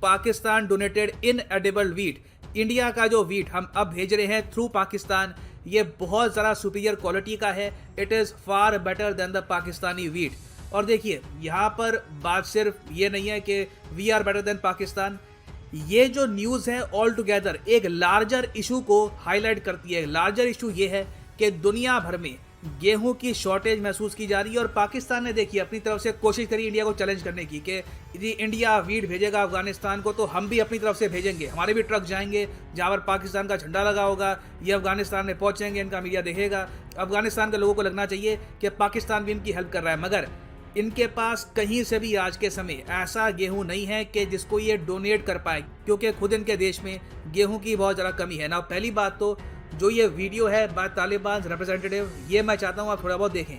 Pakistan donated इनएडिबल wheat, India का जो wheat हम अब भेज रहे हैं थ्रू पाकिस्तान, ये बहुत ज़्यादा सुपीरियर क्वालिटी का है। It is far better than the Pakistani wheat. और देखिए यहाँ पर बात सिर्फ ये नहीं है कि we are better than Pakistan, ये जो न्यूज़ है ऑल टुगेदर एक लार्जर इशू को हाईलाइट करती है। लार्जर इशू ये है कि दुनिया भर में गेहूं की शॉर्टेज महसूस की जा रही है और पाकिस्तान ने देखिए अपनी तरफ से कोशिश करी इंडिया को चैलेंज करने की कि यदि इंडिया व्हीट भेजेगा अफगानिस्तान को तो हम भी अपनी तरफ से भेजेंगे, हमारे भी ट्रक जाएंगे जहां पर पाकिस्तान का झंडा लगा होगा, ये अफगानिस्तान में पहुंचेंगे, इनका मीडिया देखेगा। अफगानिस्तान के लोगों को लगना चाहिए कि पाकिस्तान भी इनकी हेल्प कर रहा है, मगर इनके पास कहीं से भी आज के समय ऐसा गेहूं नहीं है कि जिसको ये डोनेट कर पाए, क्योंकि खुद इनके देश में गेहूं की बहुत ज़्यादा कमी है ना। पहली बात तो जो ये वीडियो है बाय तालिबान रिप्रेजेंटेटिव, ये मैं चाहता हूँ आप थोड़ा बहुत देखें।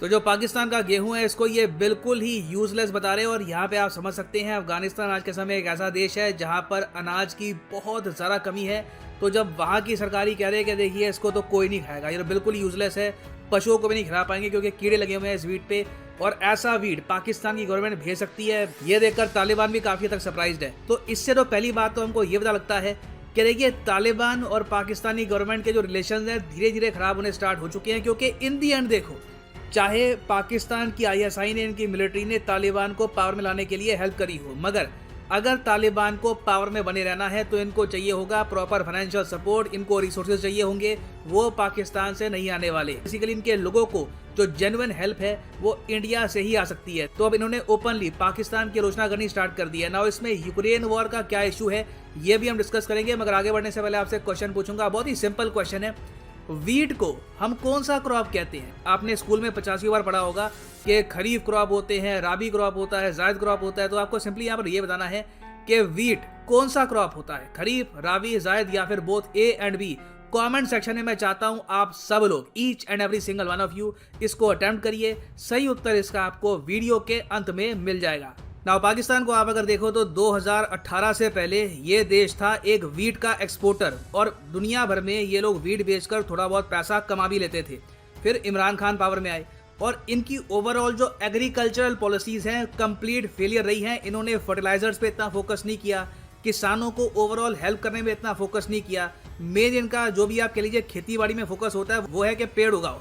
तो जो पाकिस्तान का गेहूं है इसको ये बिल्कुल ही यूजलेस बता रहे हैं। और यहाँ पे आप समझ सकते हैं अफगानिस्तान आज के समय एक ऐसा देश है जहाँ पर अनाज की बहुत ज़्यादा कमी है। तो जब वहाँ की सरकारी कह रहे हैं कि देखिए इसको तो कोई नहीं खाएगा, ये बिल्कुल यूजलेस है, पशुओं को भी नहीं खिला पाएंगे क्योंकि कीड़े लगे हुए हैं इस वीट पे, और ऐसा वीट पाकिस्तान की गवर्नमेंट भेज सकती है, ये देखकर तालिबान भी काफ़ी हद तक सरप्राइज्ड है। तो इससे तो पहली बात तो हमको ये पता लगता है कि देखिए तालिबान और पाकिस्तानी गवर्नमेंट के जो रिलेशन हैं धीरे धीरे खराब होने स्टार्ट हो चुके हैं, क्योंकि इन दी एंड देखो चाहे पाकिस्तान की ISI ने, इनकी मिलिट्री ने तालिबान को पावर में लाने के लिए हेल्प करी हो, मगर अगर तालिबान को पावर में बने रहना है तो इनको चाहिए होगा प्रॉपर फाइनेंशियल सपोर्ट, इनको रिसोर्सेज चाहिए होंगे, वो पाकिस्तान से नहीं आने वाले। बेसिकली इनके लोगों को जो जेन्युइन हेल्प है वो इंडिया से ही आ सकती है। तो अब इन्होंने ओपनली पाकिस्तान की आलोचना करनी स्टार्ट कर दी है ना। इसमें यूक्रेन वॉर का क्या इशू है ये भी हम डिस्कस करेंगे, मगर आगे बढ़ने से पहले आपसे क्वेश्चन पूछूंगा। बहुत ही सिंपल क्वेश्चन है, वीट को हम कौन सा क्रॉप कहते हैं? आपने स्कूल में 50 बार पढ़ा होगा कि खरीफ क्रॉप होते हैं, राबी क्रॉप होता है, जायद क्रॉप होता है। तो आपको सिंपली यहाँ पर ये बताना है कि वीट कौन सा क्रॉप होता है, खरीफ, राबी, जायद या फिर both A and B. Comment section में मैं चाहता हूं आप सब लोग each and every single one of you इसको अटेम्प्ट करिए। सही उत्तर इसका आपको वीडियो के अंत में मिल जाएगा। नाउ पाकिस्तान को आप अगर देखो तो 2018 से पहले ये देश था एक वीट का एक्सपोर्टर, और दुनिया भर में ये लोग वीट बेचकर थोड़ा बहुत पैसा कमा भी लेते थे। फिर इमरान खान पावर में आए और इनकी ओवरऑल जो एग्रीकल्चरल पॉलिसीज हैं कंप्लीट फेलियर रही हैं। इन्होंने फर्टिलाइजर्स पे इतना फोकस नहीं किया, किसानों को ओवरऑल हेल्प करने में इतना फोकस नहीं किया। मेन इनका जो भी आप कह लीजिए खेती बाड़ी में फोकस होता है वो है कि पेड़ उगाओ।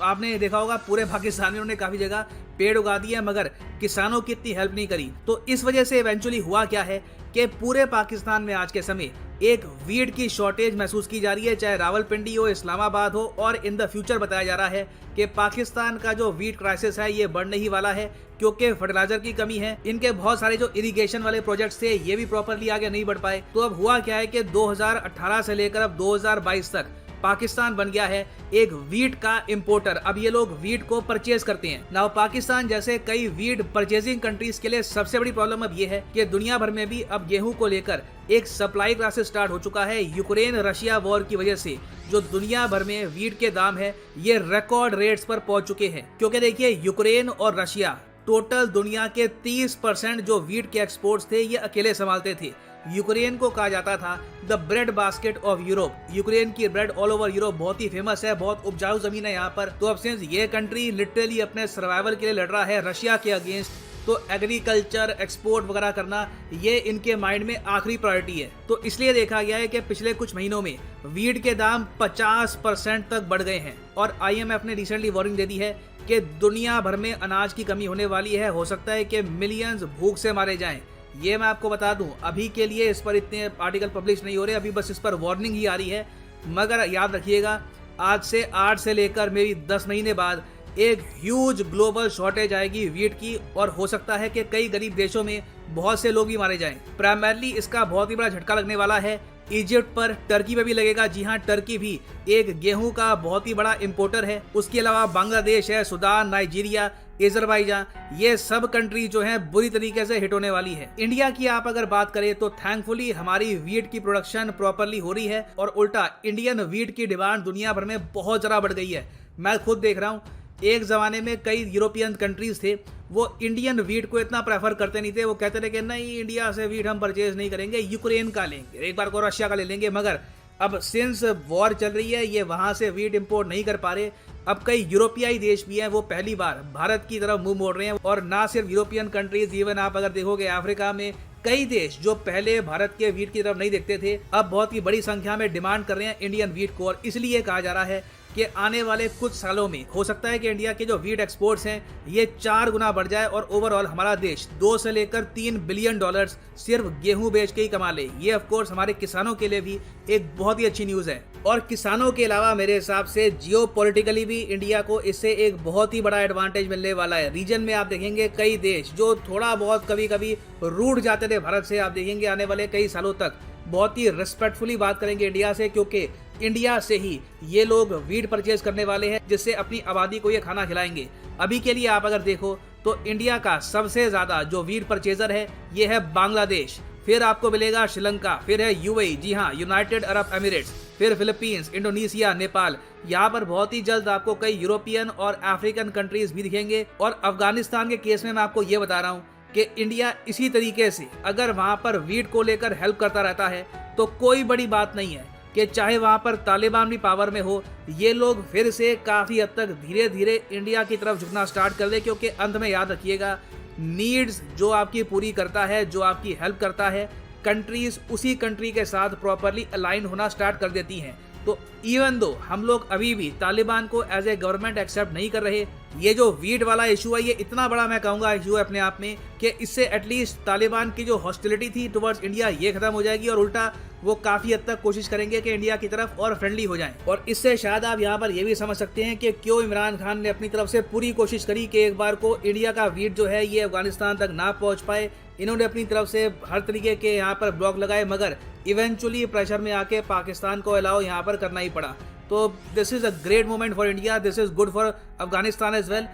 आपने देखा होगा पूरे पाकिस्तान में उन्होंने काफी जगह पेड़ उगा दिए, मगर किसानों की इतनी हेल्प नहीं करी। तो इस वजह से इवेंचुअली हुआ क्या है कि पूरे पाकिस्तान में आज के समय एक वीट की शॉर्टेज महसूस की जा रही है, चाहे रावलपिंडी हो, इस्लामाबाद हो, और इन द फ्यूचर बताया जा रहा है कि पाकिस्तान का जो वीट क्राइसिस है ये बढ़ने ही वाला है, क्योंकि फर्टिलाइजर की कमी है। इनके बहुत सारे जो इरिगेशन वाले प्रोजेक्ट्स थे ये भी प्रॉपरली आगे नहीं बढ़ पाए। तो अब हुआ क्या है कि 2018 से लेकर अब 2022 तक पाकिस्तान बन गया है एक वीट का इंपोर्टर। अब ये लोग वीट को परचेज करते हैं। नाउ पाकिस्तान जैसे कई वीट परचेजिंग कंट्रीज के लिए सबसे बड़ी प्रॉब्लम अब ये है कि दुनिया भर में भी अब गेहूं को लेकर एक सप्लाई क्राइसिस स्टार्ट हो चुका है यूक्रेन रशिया वॉर की वजह से। जो दुनिया भर में वीट के दाम है ये रिकॉर्ड रेट्स पर पहुंच चुके हैं, क्योंकि देखिए यूक्रेन और रशिया टोटल दुनिया के 30% जो वीट के एक्सपोर्ट्स थे ये अकेले संभालते थे। यूक्रेन को कहा जाता था the bread basket of Europe. Ukraine की ब्रेड ऑल ओवर यूरोप बहुत ही फेमस है, बहुत उपजाऊ जमीन है यहाँ पर। तो अब सिंस ये कंट्री लिटरली अपने सर्वाइवल के लिए लड़ रहा है रशिया के अगेंस्ट, तो एग्रीकल्चर एक्सपोर्ट वगैरह करना ये इनके माइंड में आखिरी प्रायोरिटी है। तो इसलिए देखा गया है कि पिछले कुछ महीनों में वीट के दाम 50% तक बढ़ गए हैं, और IMF ने रिसेंटली वार्निंग दे दी है कि दुनिया भर में अनाज की कमी होने वाली है। हो सकता है कि मिलियंस भूख से मारे जाएं। ये मैं आपको बता दूं, अभी के लिए इस पर इतने आर्टिकल पब्लिश नहीं हो रहे, अभी बस इस पर वार्निंग ही आ रही है। मगर याद रखिएगा आज से 8 से लेकर मेरी 10 महीने बाद एक ह्यूज ग्लोबल शॉर्टेज आएगी वीट की, और हो सकता है कि कई गरीब देशों में बहुत से लोग भी मारे जाएं। प्राइमरली इसका बहुत ही बड़ा झटका लगने वाला है इजिप्ट पर, टर्की पे भी लगेगा। जी हाँ, टर्की भी एक गेहूं का बहुत ही बड़ा इंपोर्टर है। उसके अलावा बांग्लादेश है, सुडान, नाइजीरिया, अजरबैजान, ये सब कंट्री जो है बुरी तरीके से हिट होने वाली है। इंडिया की आप अगर बात करें तो थैंकफुली हमारी वीट की प्रोडक्शन प्रॉपरली हो रही है, और उल्टा इंडियन वीट की डिमांड दुनिया भर में बहुत ज्यादा बढ़ गई है। मैं खुद देख रहा हूँ एक ज़माने में कई यूरोपियन कंट्रीज़ थे, वो इंडियन वीट को इतना प्रेफर करते नहीं थे। वो कहते थे कि नहीं, इंडिया से वीट हम परचेज नहीं करेंगे, यूक्रेन का लेंगे, एक बार को रशिया का ले लेंगे। मगर अब सिंस वॉर चल रही है, ये वहाँ से वीट इंपोर्ट नहीं कर पा रहे। अब कई यूरोपियाई देश भी हैं, वो पहली बार भारत की तरफ मुंह मोड़ रहे हैं। और ना सिर्फ यूरोपियन कंट्रीज, इवन आप अगर देखोगे अफ्रीका में कई देश जो पहले भारत के वीट की तरफ नहीं देखते थे, अब बहुत ही बड़ी संख्या में डिमांड कर रहे हैं इंडियन वीट को। और इसलिए कहा जा रहा है कि आने वाले कुछ सालों में हो सकता है कि इंडिया के जो वीट एक्सपोर्ट्स हैं ये 4 गुना बढ़ जाए और ओवरऑल हमारा देश 2 से लेकर 3 बिलियन डॉलर्स सिर्फ गेहूं बेच के ही कमा ले। ये ऑफ कोर्स हमारे किसानों के लिए भी एक बहुत ही अच्छी न्यूज़ है। और किसानों के अलावा मेरे हिसाब से जियोपॉलिटिकली भी इंडिया को इससे एक बहुत ही बड़ा एडवांटेज मिलने वाला है। रीजन में आप देखेंगे कई देश जो थोड़ा बहुत कभी कभी रूठ जाते थे भारत से, आप देखेंगे आने वाले कई सालों तक बहुत ही रिस्पेक्टफुली बात करेंगे इंडिया से, क्योंकि इंडिया से ही ये लोग वीट परचेज करने वाले हैं, जिससे अपनी आबादी को ये खाना खिलाएंगे। अभी के लिए आप अगर देखो तो इंडिया का सबसे ज्यादा जो वीट परचेजर है ये है बांग्लादेश, फिर आपको मिलेगा श्रीलंका, फिर है यूएई, जी हाँ, यूनाइटेड अरब एमिरेट्स, फिर फिलीपींस, इंडोनेशिया, नेपाल। यहाँ पर बहुत ही जल्द आपको कई यूरोपियन और अफ्रीकन कंट्रीज भी दिखेंगे। और अफगानिस्तान के केस में मैं आपको ये बता रहा हूँ कि इंडिया इसी तरीके से अगर वहाँ पर वीट को लेकर हेल्प करता रहता है तो कोई बड़ी बात नहीं है कि चाहे वहाँ पर तालिबान भी पावर में हो, ये लोग फिर से काफ़ी हद तक धीरे धीरे इंडिया की तरफ झुकना स्टार्ट कर दे। क्योंकि अंत में याद रखिएगा, नीड्स जो आपकी पूरी करता है, जो आपकी हेल्प करता है, कंट्रीज उसी कंट्री के साथ प्रॉपरली अलाइन होना स्टार्ट कर देती हैं। तो इवन दो हम लोग अभी भी तालिबान को एज ए गवर्नमेंट एक्सेप्ट नहीं कर रहे, ये जो वीट वाला इशू है ये इतना बड़ा मैं कहूँगा इशू है अपने आप में कि इससे एटलीस्ट तालिबान की जो हॉस्टिलिटी थी टुवर्ड्स इंडिया ये खत्म हो जाएगी और उल्टा वो काफ़ी हद तक कोशिश करेंगे कि इंडिया की तरफ और फ्रेंडली हो जाएं। और इससे शायद आप यहाँ पर ये भी समझ सकते हैं कि क्यों इमरान खान ने अपनी तरफ से पूरी कोशिश करी कि एक बार को इंडिया का वीट जो है ये अफगानिस्तान तक ना पहुँच पाए। इन्होंने अपनी तरफ से हर तरीके के यहाँ पर ब्लॉक लगाए, मगर इवेंचुअली प्रेशर में आके पाकिस्तान को अलाउ यहाँ पर करना ही पड़ा। तो this is a great moment for India, this is good for Afghanistan as well.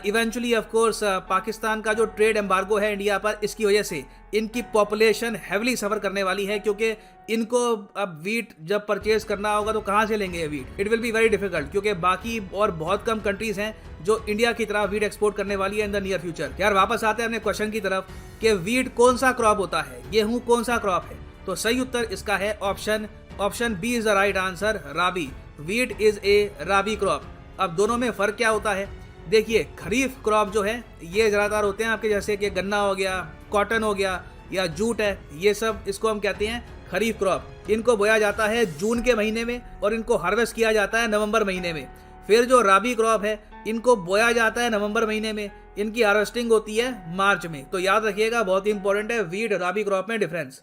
Eventually of course Pakistan का जो ट्रेड एम्बार्गो है इंडिया पर, इसकी वजह से इनकी पॉपुलेशन हेवली सफ़र करने वाली है। क्योंकि इनको अब वीट जब परचेज करना होगा तो कहाँ से लेंगे ये wheat? It will be very difficult, क्योंकि बाकी और बहुत कम कंट्रीज हैं जो इंडिया की तरह वीट एक्सपोर्ट करने वाली है इन द नियर फ्यूचर। यार वापस आते हैं अपने क्वेश्चन की तरफ कि वीट कौन सा क्रॉप होता है, गेहूँ कौन सा क्रॉप है? तो सही उत्तर इसका है option B is the right answer, rabi. Wheat is a rabi crop. अब दोनों में फ़र्क क्या होता है? देखिए, खरीफ क्रॉप जो है ये ज़्यादातर होते हैं आपके जैसे कि गन्ना हो गया, कॉटन हो गया या जूट है, ये सब इसको हम कहते हैं खरीफ क्रॉप। इनको बोया जाता है जून के महीने में और इनको हार्वेस्ट किया जाता है नवंबर महीने में। फिर जो राबी क्रॉप है इनको बोया जाता है नवंबर महीने में, इनकी हार्वेस्टिंग होती है मार्च में। तो याद रखिएगा, बहुत ही इंपॉर्टेंट है वीट राबी क्रॉप में डिफरेंस।